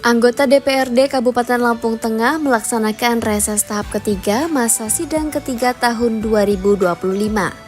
Anggota DPRD Kabupaten Lampung Tengah melaksanakan reses tahap ketiga masa sidang ketiga tahun 2025.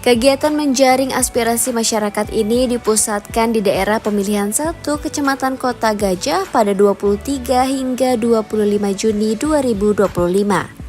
Kegiatan menjaring aspirasi masyarakat ini dipusatkan di daerah pemilihan 1 Kecamatan Kota Gajah pada 23 hingga 25 Juni 2025.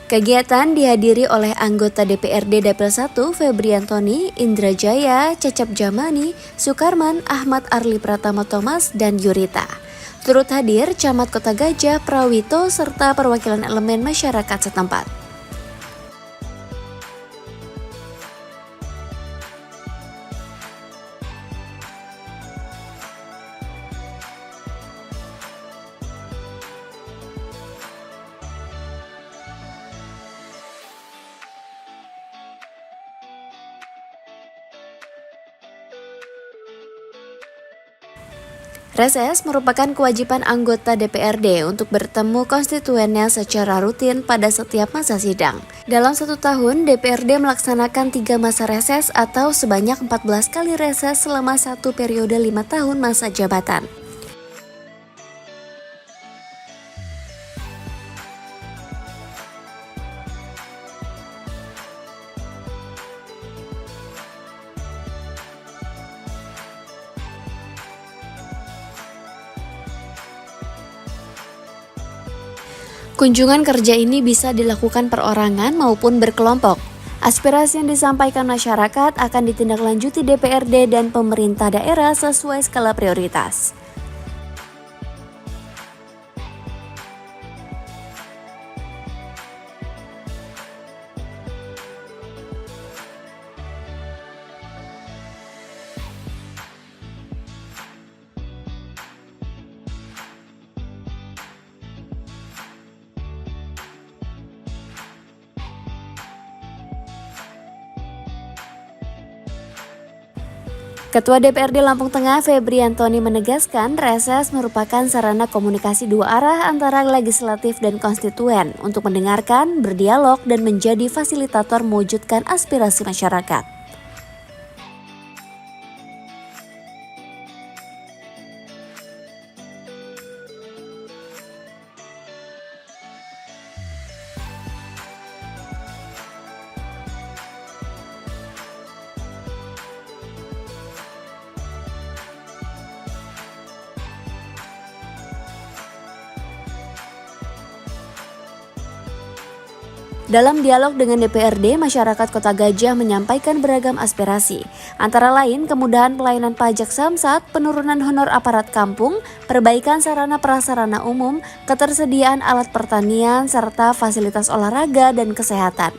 Kegiatan dihadiri oleh anggota DPRD Dapil 1 Febriantoni, Indra Jaya, Cecep Jamani, Sukarman, Ahmad Arli Pratama Thomas, dan Yurita. Turut hadir Camat Kota Gajah Prawito serta perwakilan elemen masyarakat setempat. Reses merupakan kewajiban anggota DPRD untuk bertemu konstituennya secara rutin pada setiap masa sidang. Dalam 1 tahun, DPRD melaksanakan 3 masa reses atau sebanyak 14 kali reses selama 1 periode 5 tahun masa jabatan. Kunjungan kerja ini bisa dilakukan perorangan maupun berkelompok. Aspirasi yang disampaikan masyarakat akan ditindaklanjuti DPRD dan pemerintah daerah sesuai skala prioritas. Ketua DPRD Lampung Tengah Febriantoni menegaskan reses merupakan sarana komunikasi 2 arah antara legislatif dan konstituen untuk mendengarkan, berdialog, dan menjadi fasilitator mewujudkan aspirasi masyarakat. Dalam dialog dengan DPRD, masyarakat Kota Gajah menyampaikan beragam aspirasi, antara lain kemudahan pelayanan pajak Samsat, penurunan honor aparat kampung, perbaikan sarana prasarana umum, ketersediaan alat pertanian, serta fasilitas olahraga dan kesehatan.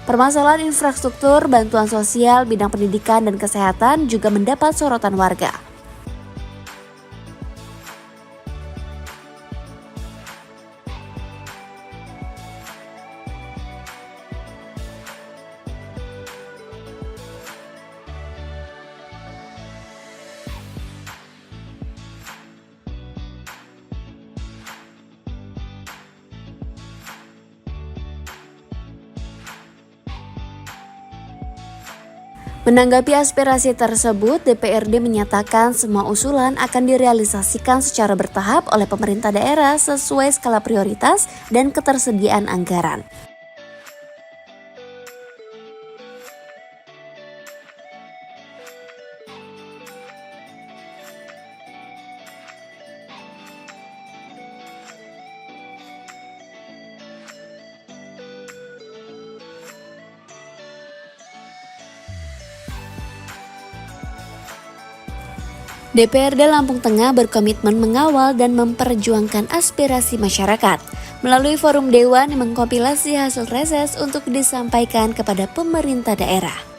Permasalahan infrastruktur, bantuan sosial, bidang pendidikan, dan kesehatan juga mendapat sorotan warga. Menanggapi aspirasi tersebut, DPRD menyatakan semua usulan akan direalisasikan secara bertahap oleh pemerintah daerah sesuai skala prioritas dan ketersediaan anggaran. DPRD Lampung Tengah berkomitmen mengawal dan memperjuangkan aspirasi masyarakat. Melalui forum Dewan mengkompilasi hasil reses untuk disampaikan kepada pemerintah daerah.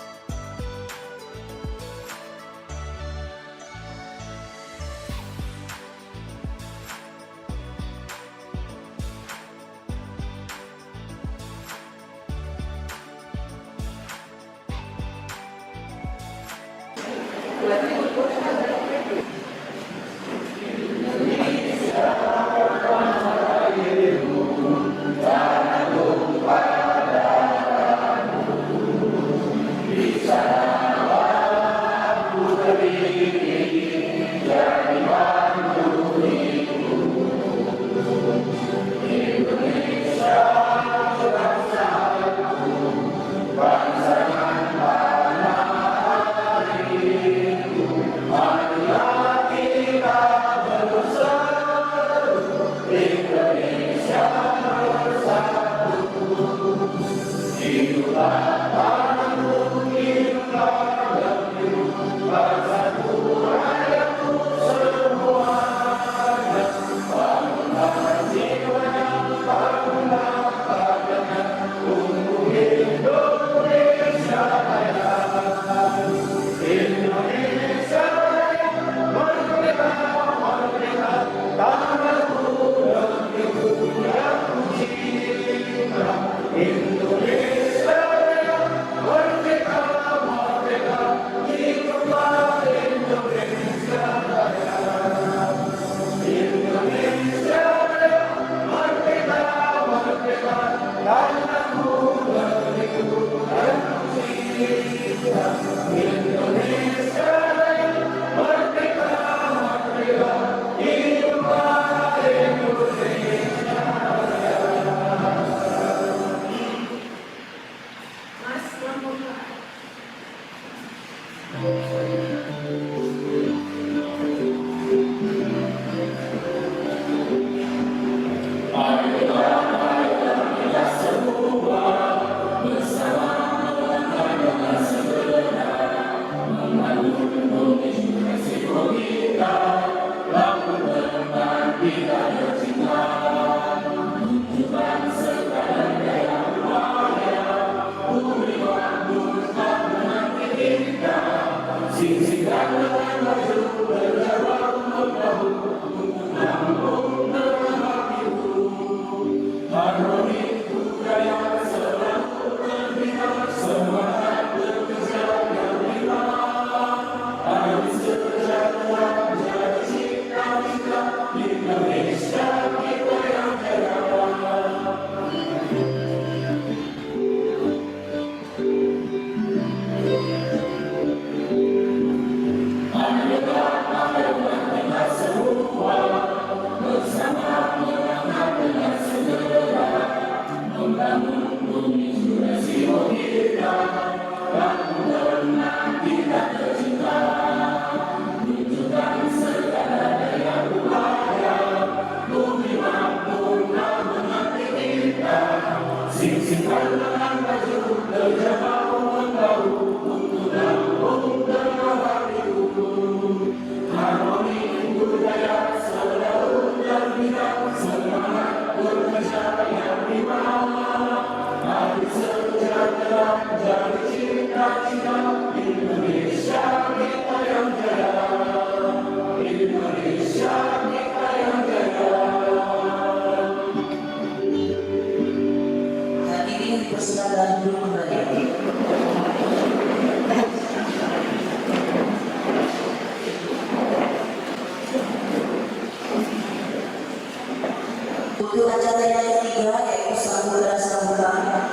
Untuk acara yang ketiga yaitu sambutan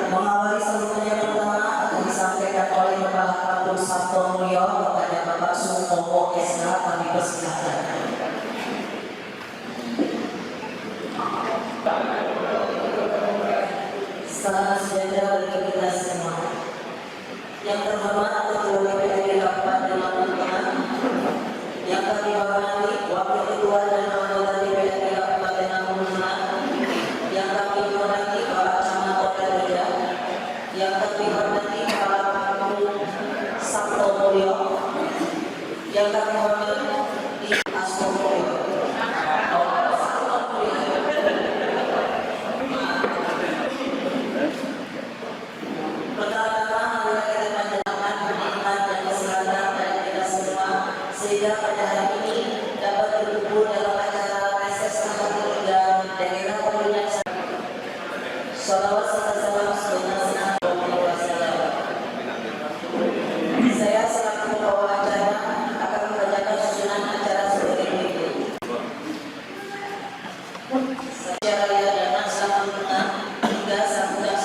mengawali sambutan yang pertama akan disampaikan oleh Kepala Kampus Sabto Mulyo kepada Bapak Sumowo SH, kami persilahkan. Salam sejahtera bagi kita semua. Yang terhormat Ketua DPRD Kabupaten Lampung Tengah, yang kami hormati Wakil Ketua dan anggota DPRD Kabupaten Lampung Tengah, yang kami hormati para camat Kota Gajah, yang kami hormati para Kampung Sabto Mulyo, yang kami hormati Salawat serta salam sebenarnya wasallam. Saya selaku pembawa acara akan membacakan susunan acara sebagai berikut. Secara dan sambutan hingga sambutan.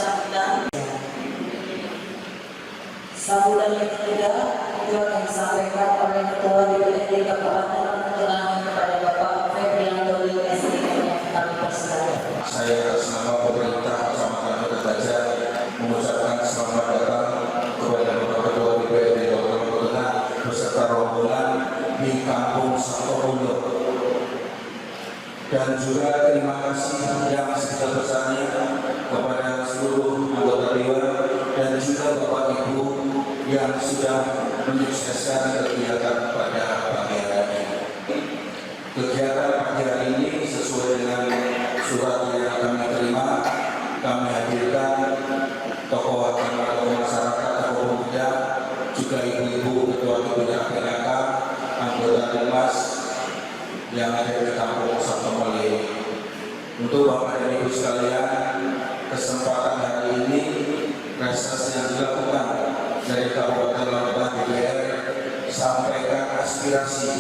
Sambutan yang ketiga itu akan disampaikan oleh Ketua DPRD Kabupaten Magelang kepada Bapak Febrian Doli SDM yang kami persilakan. Saya atas nama pemerintah Kecamatan Kota Gajah mengucapkan selamat datang kepada Bapak Ketua DPRD Kabupaten Magelang beserta rombongan di Kampung Sampurno. Dan juga terima kasih yang sebesar-besarnya kepada seluruh anggota dewan dan juga Bapak Ibu yang sudah menyukseskan kegiatan pada pagi hari ini. Kegiatan pagi hari ini sesuai dengan surat yang kami terima, kami hadirkan tokoh agama, tokoh masyarakat, tokoh pemuda, juga ibu-ibu, ketua bidang PKK, anggota Dewas yang ada di Kampung Sampurno. Untuk Bapak dan Ibu sekalian, kesempatan hari ini reses yang dilakukan dari Kabupaten Magelang DPR sampaikan aspirasi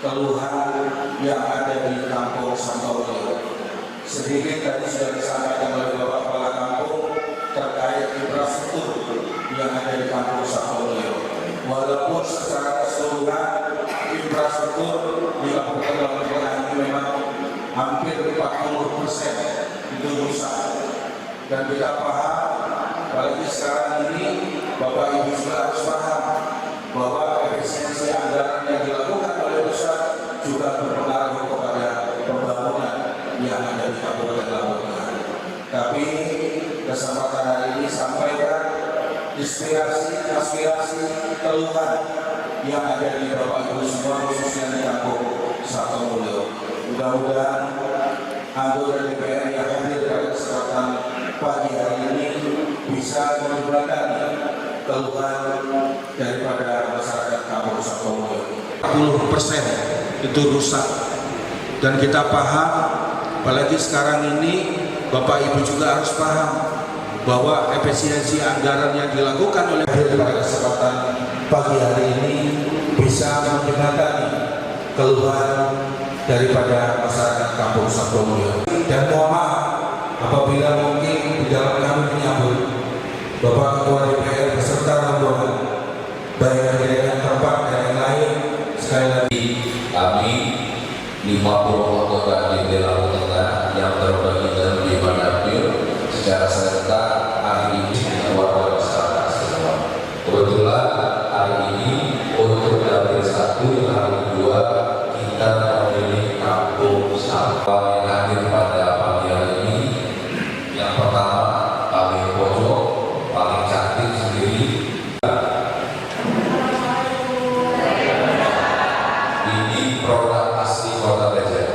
keluhan yang ada di Kampung Sampurno. Sedikit tadi sudah disampaikan oleh Bapak Kepala Kampung terkait infrastruktur yang ada di Kampung Sampurno. Walaupun secara keseluruhan infrastruktur di Kabupaten Magelang ini memang hampir 40% itu rusak. Dan kita paham, apalagi sekarang ini Bapak Ibu juga harus paham bahwa efisiensi anggaran yang dilakukan oleh pusat juga berpengaruh kepada pembangunan yang ada di Kabupaten Magelang. Tapi kesempatan hari ini sampaikan aspirasi keluhan yang ada di Bapak Ibu semua, khususnya di Kampung Sampurno. Mudah-mudahan anggota DPR yang hadir pada kesempatan pagi hari ini bisa menjembatani keluhan daripada masyarakat Kampung Sampurno. 40% itu rusak, dan kita paham, apalagi sekarang ini Bapak Ibu juga harus paham bahwa efisiensi anggaran yang dilakukan oleh pada kesempatan pagi hari ini bisa menjembatani keluhan daripada masyarakat Kampung Sampurno. Dan mohon maaf apabila mungkin di dalam kami menyambut Bapak Ketua DPR beserta rombongan baik dari tempat dan yang lain, sekali lagi kami 50 anggota DPR Lampung Tengah yang terbagi dalam 5 dapil secara serentak hari ini keluarga masyarakat semua. Kebetulan hari ini untuk dapil 1 dan hari 2 kita memilih Kampung Sampurno yang hadir pada pagi hari ini. Yang pertama paling pojok, paling cantik sendiri. Ini produk asli Kota Gajah.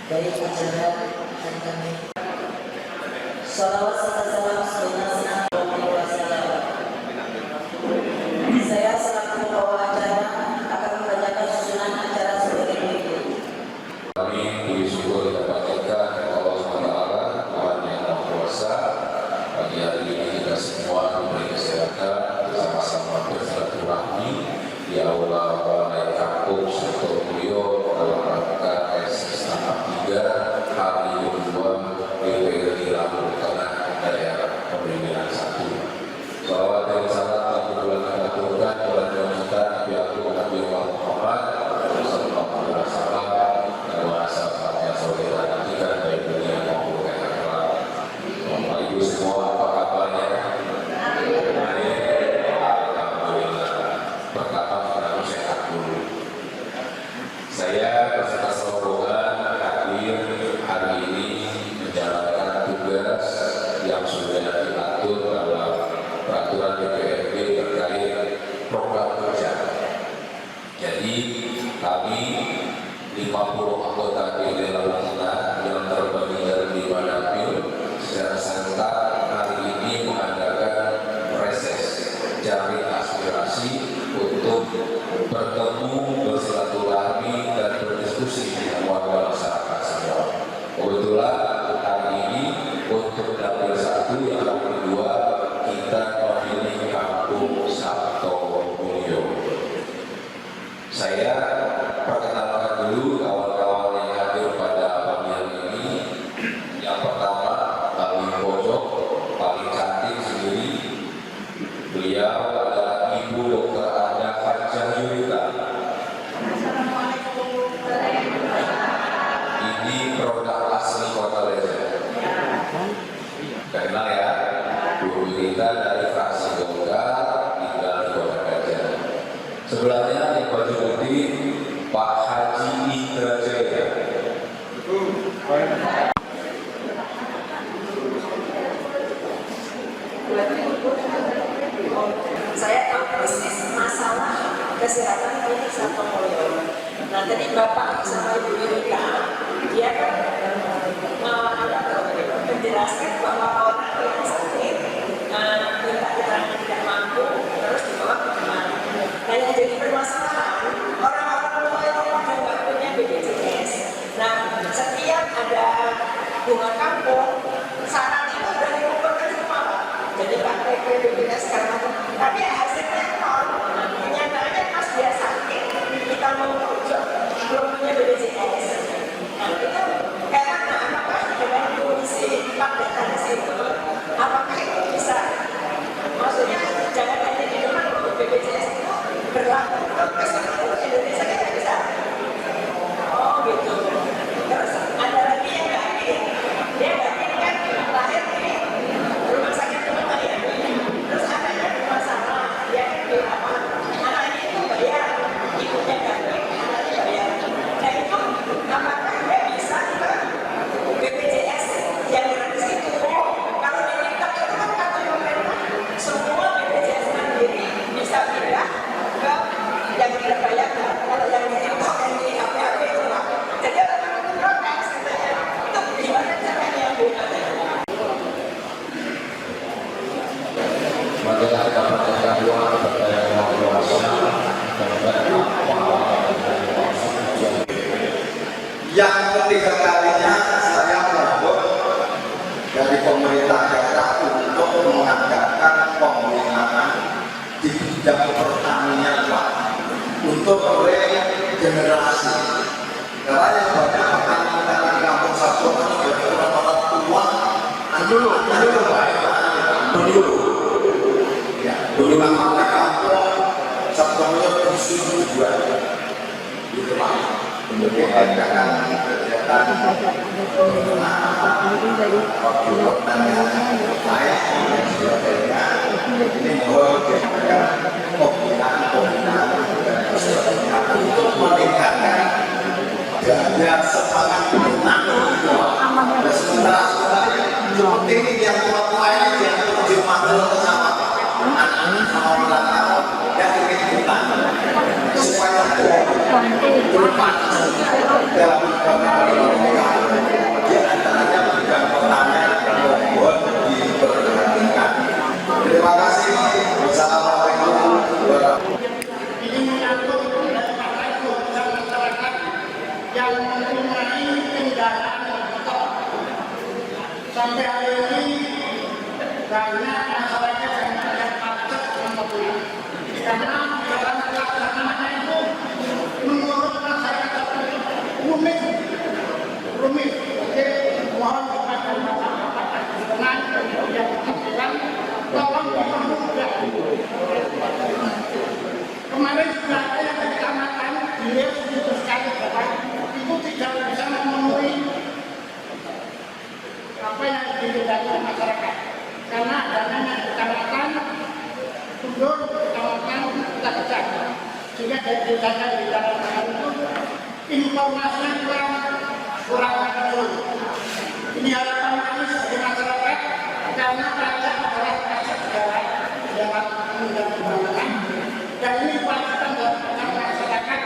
Dari acara dan kami salawat serta salam sebenarnya wasallam. Saya selaku pembawa acara akan membacakan susunan acara sebagai berikut. Kami bersyukur dapatkan Allah SWT, Tuhan yang Maha Kuasa. Pagi hari ini kita semua diberi kesehatan, bersama-sama bersilaturahmi di aula Balai Kampung Sampurno dalam rangka reses tahap 3 hari kedua DPRD Lampung Tengah daerah pemilihan 1. Salawat dan salam kami bulan aturkan bulan wanita Nabi Agung Nabi Muhammad sallallahu alaihi wasallam dan sahabatnya saudara nantikan dari dunia maupun akhirat. Bapak Ibu semua, apa kabarnya? Alhamdulillah. Pertama kita sehat dulu. Saya beserta rombongan hadir hari ini menjalankan tugas yang sudah diatur dalam peraturan DPRD terkait program kerja. Jadi kami 50 anggota DPRD Lampung Tengah yang terbagi dari 5 dapil secara serentak hari ini mengadakan reses jaring aspirasi untuk untuk bertemu, bersilaturahmi dan berdiskusi dengan warga masyarakat semua. Kebetulan hari ini untuk dapil 1 yang kedua kita memilih Kampung Sabto Mulyo. Saya perkenalkan dulu kawan-kawan yang hadir pada pemilihan ini. Yang pertama, paling pojok, paling cantik sendiri. Beliau adalah Ibu Dr. Anda Hajah Yurika. Ini produk asli Kota Lejen. Kenal ya, Bu Yurika dari fraksi Golkar, tinggal di Kota Gajah. Sebelahnya yang baju putih, Pak Haji Indra Jaya. Saya tahu persis masalah kesehatan klinik Sabto Mulyo. Nah, tadi Bapak sama Ibu Yurika, dia kan menjelaskan bahwa orang yang sakit minta keterangan tidak mampu terus dibawa ke kemana. Nah, yang jadi permasalahan orang-orang tua itu pada nggak punya BPJS. Nah, setiap ada bunga kampung, saran itu udah dikumpulkan semua, Pak. Jadi pakai BPJS karena tapi hasilnya nol. Kenyataannya pas dia sakit, kita mau rujuk belum punya BPJS. Nah, itu karena apakah dengan kondisi pendekatan di situ, apakah itu bisa? Maksudnya jangan hanya di depan BPJS itu berlaku untuk keseluruhan Indonesia tidak bisa. Oh gitu. Terus ada lagi yang yakin, dia yakin kan lahir di rumah sakit rumah ya. Terus anaknya bermasalah, dia kan berapa? Anaknya itu bayar, ibunya yakin, anaknya bayar. Nah itu apakah dia bisa ke BPJS yang gratis itu? Kalau diminta itu kan kata pemerintah, semua BPJS mandiri bisa pindah ke yang tidak bayar. Kalau yang diminta yang di HP itu Pak. Jadi orang itu protes katanya. Itu gimana caranya Bu? Bagaimana dapat ketahuan terkait dengan luasnya Yang ketiga kalinya saya mohon dari pemerintah daerah untuk mengadakan pembinaan di bidang pertanian Pak, untuk regenerasi. Karena yang banyak petani-petani di Kampung Sabto itu orang-orang tua, dulu ya, dulu namanya Kampung Sabto itu juga gitu Pak. Untuk mengadakan kegiatan ini mohon pembinaan untuk meningkatkan daya semangat menanam. Sementara seperti ini yang tua-tua ini yang dimanggil ke sawah, anak-anak orang yang ingin bertani supaya bermanfaat dalam di antaranya bidang pertanian mohon diperhatikan. Terima kasih. Wassalamualaikum warahmatullahi wabarakatuh. Ini menyangkut masyarakat yang mempunyai kendaraan motor. Sampai hari ini banyak masyarakat yang ada pajak mobil. Karena dalam pelaksanaannya itu menurut masyarakat rumit. Jadi mohon kepada masyarakat dengan yang berkenan tolong dipermudah. Kemarin sudah ada yang di kecamatan beliau begitu sekali Bapak, itu tidak bisa memenuhi apa yang dikehendaki masyarakat karena adanya kecamatan Tundur, kecamatan Kecak, sehingga dari desanya di kecamatan itu informasinya kurang menurut. Ini harapan kami sebagai masyarakat karena pajak adalah pajak negara dalam undang-undang dan ini kewajiban dari masyarakat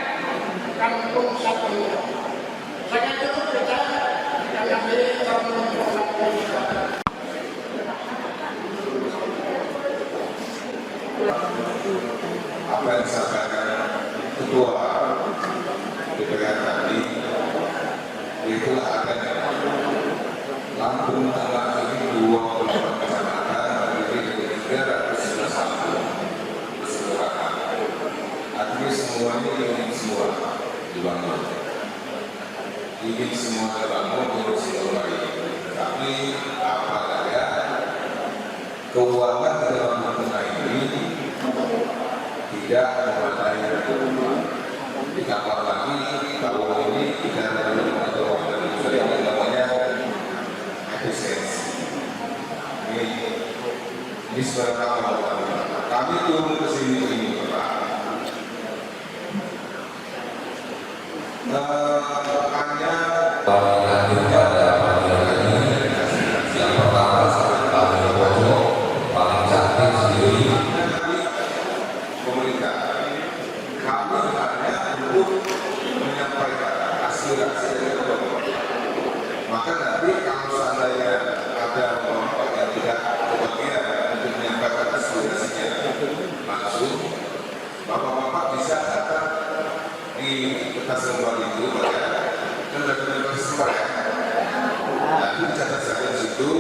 Kampung Sabto Mulyo. Saya cukup bicara dan akhirnya saya mengumpulkan Apa yang disampaikan ketua DPR tadi, itulah adanya Lampung Tengah ini 24 kecamatan terdiri dari 311 kampung keseluruhan. Artinya semuanya ingin semua dibangun, ingin semua dibangun untuk semua baik. Tapi apa daya keuangan di dalam Lampung Tengah ini tidak memadai. Ditambah lagi tahun ini kita ada mengatur yang namanya efisiensi. Ini sebenarnya kami turun ke sini ini, Pak. Hanya pada pagi ini yang pertama paling pojok, paling cantik sendiri. Pemerintah, kami hanya untuk menyampaikan aspirasi dari kelompok. Maka nanti kalau seandainya ada kelompok yang tidak kebagian untuk menyampaikan aspirasinya langsung, bapak-bapak bisa datang di kertas lembar itu, dan dari sumber ya. Nanti dicatat saja di situ.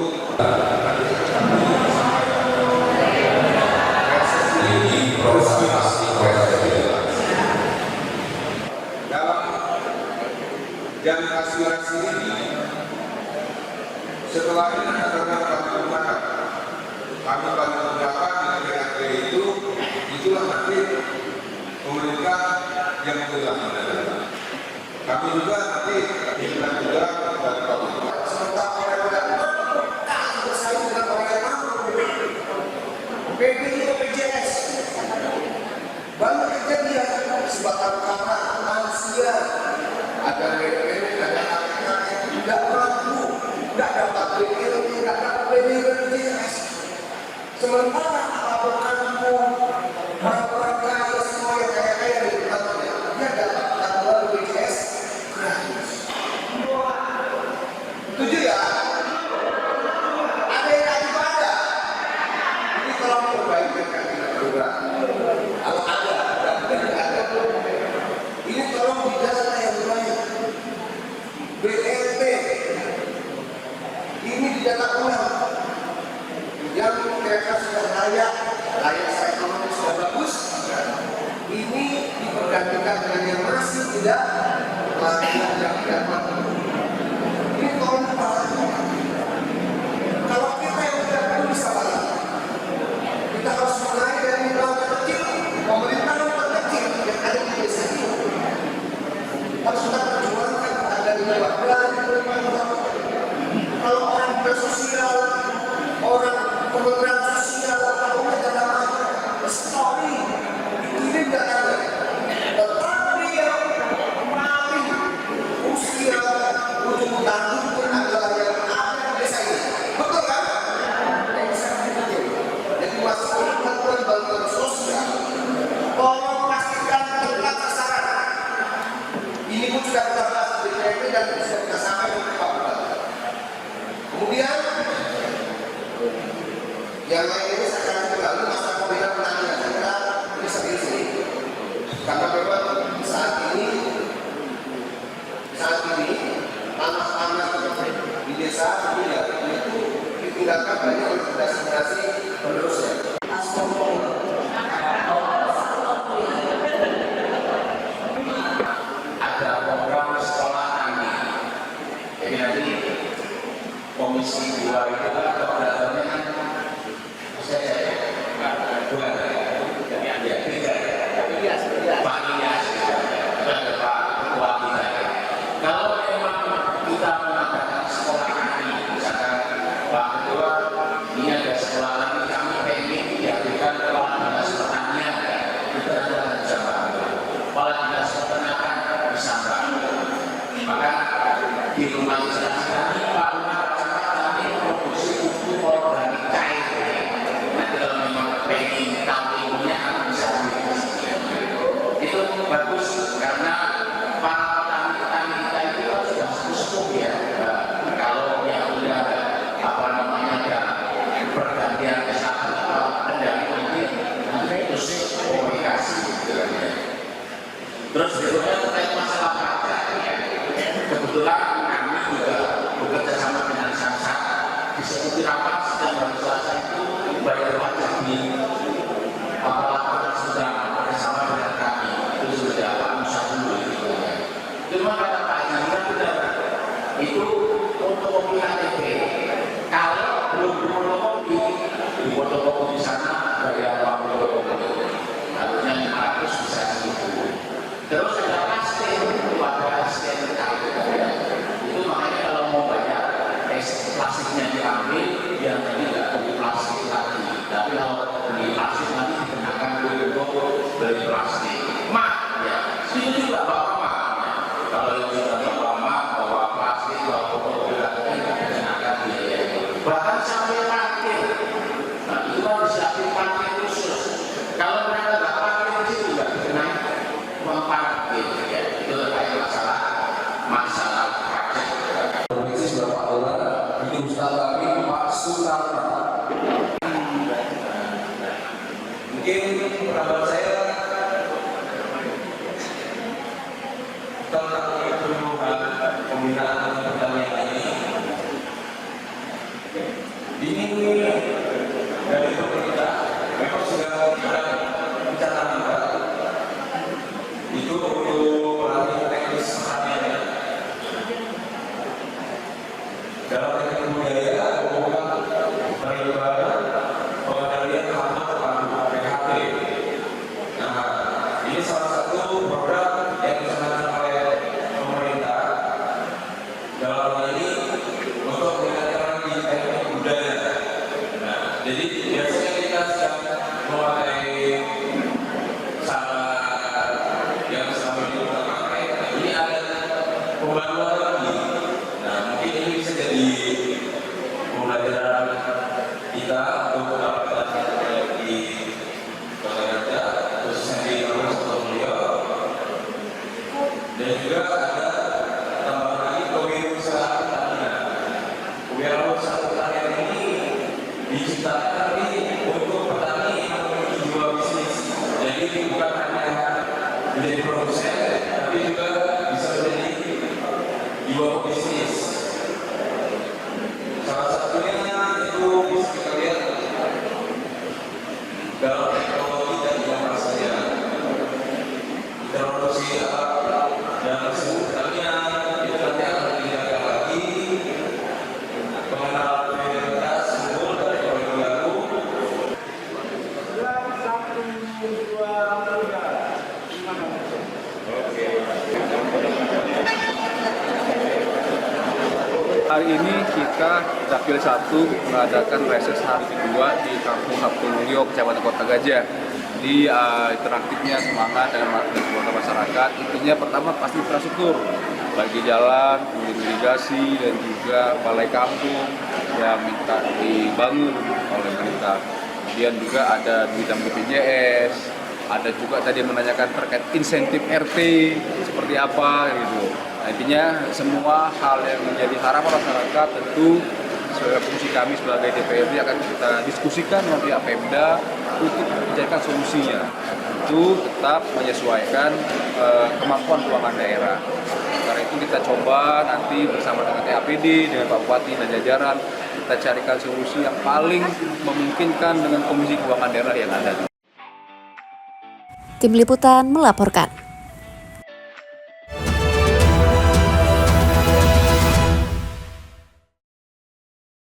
Ini prosesi Dalam jam aspirasi ini, setelah ini karena kami gunakan di DPRD itu, itulah nanti pemerintah yang memilah. Kami juga nanti diminta juga dari pemerintah. Sementara orang yang mampu bersaing dengan orang yang mampu, PPI BPJS banyak kejadian sebab karena manusia ada BPN, ada anak yang tidak mampu, tidak dapat BPN, tidak dapat BPJS. Sementara apapun kampung, orang-orang kaya semua yang kaya-kaya di tempatnya, dia dapat tanggungan BPJS gratis. Setuju ya? Ada yang lagi pada. Ini tolong perbaiki program. Kalau ada. Ini tolong didata yang baik. BLT ini didata ulang. Yang mereka sudah layak secara ekonomi sudah bagus. Ini dipergantikan dengan yang masih tidak layak, yang tidak mampu. Ini tolong dipahami. Kalau kita yang tidak perlu bisa balik, kita harus mulai dari lembaga kecil, pemerintahan terkecil yang ada di desa ini. Harus kita perjuangkan ada di lembaga. Kalau orang bersosial, orang kementerian sosial, atau negara story ini tidak ada. Tetapi yang paling usia ujung tanduk adalah yang ada di desa ini. Betul kan? Jadi masalah bantuan sosial, tolong pastikan tepat sasaran. Ini pun sudah kita bahas di DPRD dan sudah kita sampaikan ke Pak Bupati. Kemudian yang lain ini saya akan kembali masalah pembinaan penanganan kita bisa di sini. Karena memang saat ini tanah-tanah di desa ini ya, itu ditinggalkan banyak oleh generasi penerusnya. ada program sekolah tani. Jadi nanti komisi 2 itu programnya kan saya bukan ya tiga Pak Ilyas ada Pak Ketua kita. Kalau memang kita mengadakan sekolah tani, misalkan Pak Ketua ini ada sekolah tani, kami pengen dihadirkan kepala dinas pertanian, itu adalah jabatan kepala dinas peternakan bisa maka di rumah instansi kami Pak Rumah kami memproduksi pupuk organik cair. Nanti kalau memang pengen tahu ilmunya bisa itu bagus karena para petani kita itu sudah sepuh ya. Kalau yang sudah ada pergantian kesehatan kendali nanti itu sih komunikasi gitu. Terus berikutnya terkait masalah pajak, ya. Kebetulan kami juga bekerja sama dengan Samsat di seperti rapat setiap hari Selasa itu bayar pajak di lapangan sedang bersama dengan kami. Itu sudah Pak Musa dulu itu. Cuma kata Pak Haji benar, itu untuk kopi KTP. Kalau belum fotokopi, di fotokopi di sana bayar uang fotokopi. Harusnya 500 bisa 1.000. Terus ada plastik, pada scan itu makanya kalau mau bayar plastiknya diambil, yang tadi tidak beli plastik lagi. Tapi kalau beli plastik nanti dikenakan untuk beli plastik. Mak, ya, setuju juga Bapak Mak. Kalau yang sudah lama bawa plastik, bawa fotokopi lagi dikenakan biaya. Bahkan sampai parkir. Nah, itu kan disiapin parkir khusus. Kalau mereka nggak parkir di situ juga dikenai uang parkir. Ya, itu terkait masalah pajak. Permisi sudah Pak Lura, ini Ustaz kami Pak Sutarno. Mungkin pendapat saya tentang penyuluhan pembinaan pertanian ini dari pemerintah memang sudah ada rencana itu untuk melatih teknis pertanian dalam teknik budaya maupun pengembangan pengendalian hama terpadu PHT. Nah, ini salah satu program yang dicanangkan oleh pemerintah dalam hal ini untuk meningkatkan di teknik budaya. Nah, jadi biasanya kita sedang memakai cara yang selama ini kita pakai. Nah, ini ada pembaruan lagi. Nah, mungkin ini bisa jadi pembelajaran kita untuk mendapatkan di Kota Gajah, khususnya di Kampus Beliau. Dan juga ada tambahan lagi kewirausahaan pertanian. Kewirausahaan pertanian ini diciptakan untuk petani yang memiliki jiwa bisnis. Jadi bukan hanya menjadi produsen, tapi juga bisa menjadi jiwa bisnis. Salah satunya itu bisa kita lihat dalam teknologi dan inovasi saja. Introduksi alat dan sebuah pertanian itu nanti akan ditingkatkan lagi. Pengenalan prioritas sumber dan ekonomi baru. Hari ini kita Dapil 1 mengadakan reses hari kedua di Kampung Haptululyo, Kecamatan Kota Gajah. Di interaktifnya semangat dengan masyarakat, intinya pertama pasti infrastruktur, bagi jalan, kemudian irigasi, dan juga balai kampung yang minta dibangun oleh pemerintah. Kemudian juga ada bidang BPJS, ada juga tadi menanyakan terkait insentif RT seperti apa gitu. Nah, intinya semua hal yang menjadi harapan masyarakat tentu sebagai fungsi kami sebagai DPRD akan kita diskusikan dengan pihak Pemda untuk mencarikan solusinya. Itu tetap menyesuaikan kemampuan keuangan daerah. Karena itu kita coba nanti bersama dengan TAPD, dengan Pak Bupati dan jajaran, kita carikan solusi yang paling memungkinkan dengan Komisi Keuangan Daerah yang ada. Tim Liputan melaporkan.